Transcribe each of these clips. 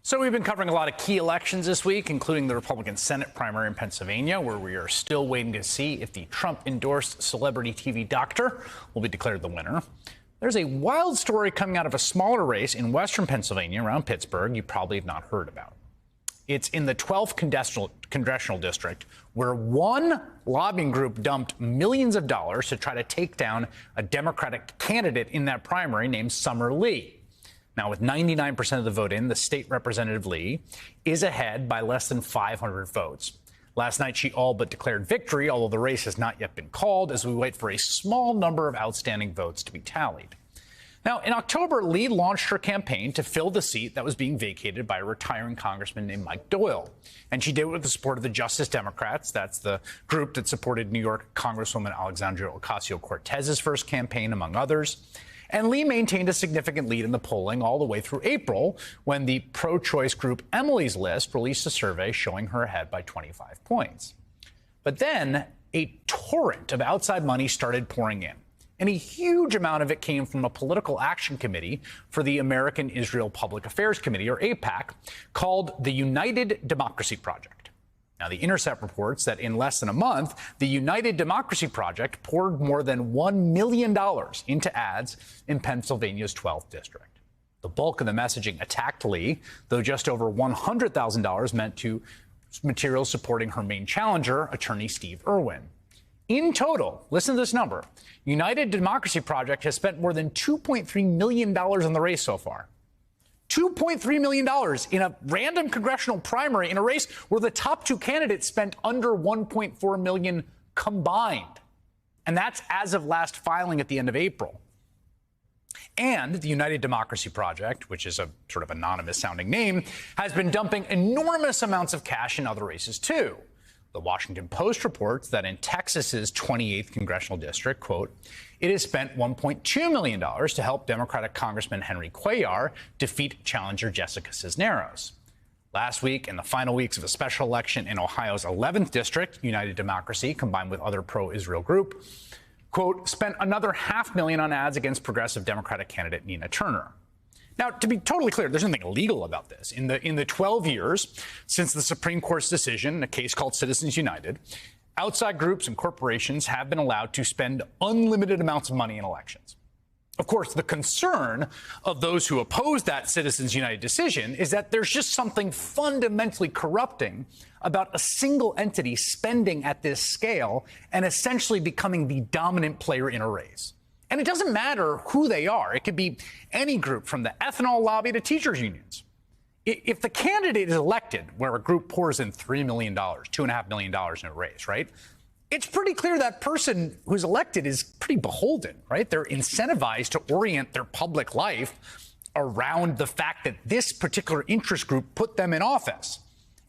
So we've been covering a lot of key elections this week, including the Republican Senate primary in Pennsylvania, where we are still waiting to see if the Trump-endorsed celebrity TV doctor will be declared the winner. There's a wild story coming out of a smaller race in western Pennsylvania around Pittsburgh you probably have not heard about. It's in the 12th congressional district, where one lobbying group dumped millions of dollars to try to take down a Democratic candidate in that primary named Summer Lee. Now, with 99% of the vote in, the state representative Lee is ahead by less than 500 votes. Last night, she all but declared victory, although the race has not yet been called, as we wait for a small number of outstanding votes to be tallied. Now, in October, Lee launched her campaign to fill the seat that was being vacated by a retiring congressman named Mike Doyle. And she did it with the support of the Justice Democrats. That's the group that supported New York Congresswoman Alexandria Ocasio-Cortez's first campaign, among others. And Lee maintained a significant lead in the polling all the way through April, when the pro-choice group Emily's List released a survey showing her ahead by 25 points. But then a torrent of outside money started pouring in, and a huge amount of it came from a political action committee for the American Israel Public Affairs Committee, or AIPAC, called the United Democracy Project. Now, The Intercept reports that in less than a month, the United Democracy Project poured more than $1 million into ads in Pennsylvania's 12th district. The bulk of the messaging attacked Lee, though just over $100,000 went to materials supporting her main challenger, attorney Steve Irwin. In total, listen to this number, United Democracy Project has spent more than $2.3 million in the race so far. $2.3 million in a random congressional primary in a race where the top two candidates spent under $1.4 million combined. And that's as of last filing at the end of April. And the United Democracy Project, which is a sort of anonymous sounding name, has been dumping enormous amounts of cash in other races, too. The Washington Post reports that in Texas's 28th congressional district, quote, it has spent $1.2 million to help Democratic Congressman Henry Cuellar defeat challenger Jessica Cisneros. Last week, in the final weeks of a special election in Ohio's 11th district, United Democracy, combined with other pro-Israel group, quote, spent another $500,000 on ads against progressive Democratic candidate Nina Turner. Now, to be totally clear, there's nothing illegal about this. In the 12 years since the Supreme Court's decision, a case called Citizens United, outside groups and corporations have been allowed to spend unlimited amounts of money in elections. Of course, the concern of those who oppose that Citizens United decision is that there's just something fundamentally corrupting about a single entity spending at this scale and essentially becoming the dominant player in a race. And it doesn't matter who they are. It could be any group, from the ethanol lobby to teachers' unions. If the candidate is elected, where a group pours in $3 million, $2.5 million in a race, right? It's pretty clear that person who's elected is pretty beholden, right? They're incentivized to orient their public life around the fact that this particular interest group put them in office.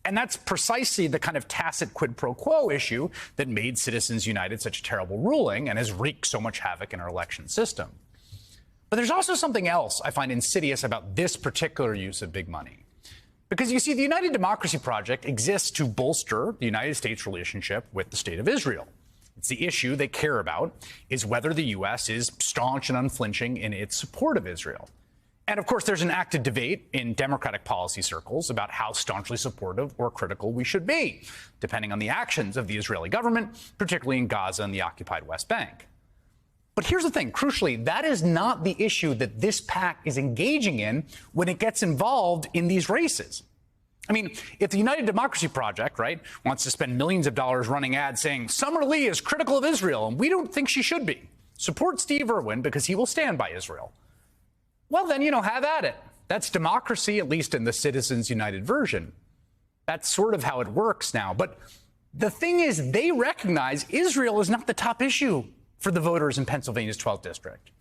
And that's precisely the kind of tacit quid pro quo issue that made Citizens United such a terrible ruling and has wreaked so much havoc in our election system. But there's also something else I find insidious about this particular use of big money. Because you see, the United Democracy Project exists to bolster the United States' relationship with the State of Israel. It's the issue they care about is whether the U.S. is staunch and unflinching in its support of Israel. And, of course, there's an active debate in Democratic policy circles about how staunchly supportive or critical we should be, depending on the actions of the Israeli government, particularly in Gaza and the occupied West Bank. But here's the thing. Crucially, that is not the issue that this PAC is engaging in when it gets involved in these races. I mean, if the United Democracy Project, right, wants to spend millions of dollars running ads saying Summer Lee is critical of Israel and we don't think she should be, support Steve Irwin because he will stand by Israel. Well, then, have at it. That's democracy, at least in the Citizens United version. That's sort of how it works now. But the thing is, they recognize Israel is not the top issue for the voters in Pennsylvania's 12th district.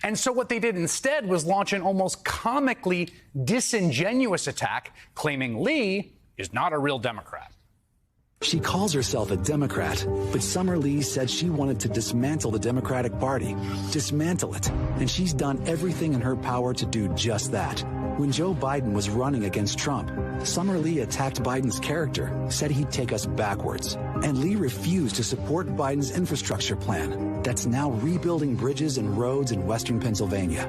And so what they did instead was launch an almost comically disingenuous attack, claiming Lee is not a real Democrat. She calls herself a Democrat, but Summer Lee said she wanted to dismantle the Democratic Party, dismantle it, and she's done everything in her power to do just that. When Joe Biden was running against Trump, Summer Lee attacked Biden's character, said he'd take us backwards, and Lee refused to support Biden's infrastructure plan that's now rebuilding bridges and roads in western Pennsylvania.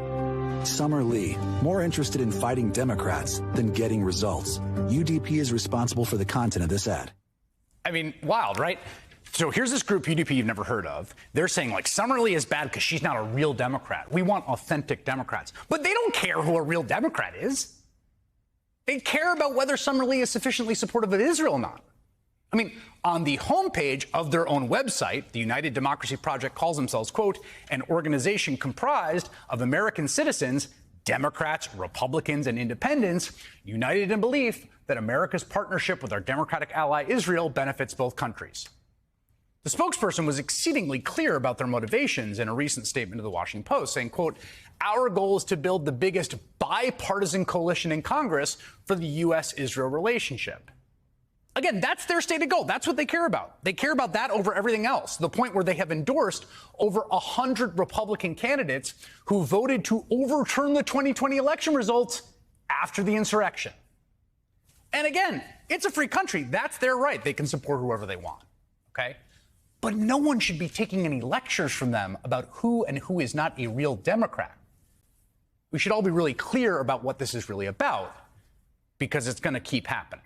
Summer Lee, more interested in fighting Democrats than getting results. UDP is responsible for the content of this ad. I mean, wild, right? So here's this group, UDP, you've never heard of. They're saying, like, Summer Lee is bad because she's not a real Democrat. We want authentic Democrats. But they don't care who a real Democrat is. They care about whether Summer Lee is sufficiently supportive of Israel or not. I mean, on the homepage of their own website, the United Democracy Project calls themselves, quote, an organization comprised of American citizens, Democrats, Republicans, and independents, united in belief that America's partnership with our democratic ally Israel benefits both countries. The spokesperson was exceedingly clear about their motivations in a recent statement to the Washington Post, saying, quote, our goal is to build the biggest bipartisan coalition in Congress for the U.S.-Israel relationship. Again, that's their stated goal. That's what they care about. They care about that over everything else, to the point where they have endorsed over 100 Republican candidates who voted to overturn the 2020 election results after the insurrection. And again, it's a free country. That's their right. They can support whoever they want. Okay? But no one should be taking any lectures from them about who and who is not a real Democrat. We should all be really clear about what this is really about, because it's going to keep happening.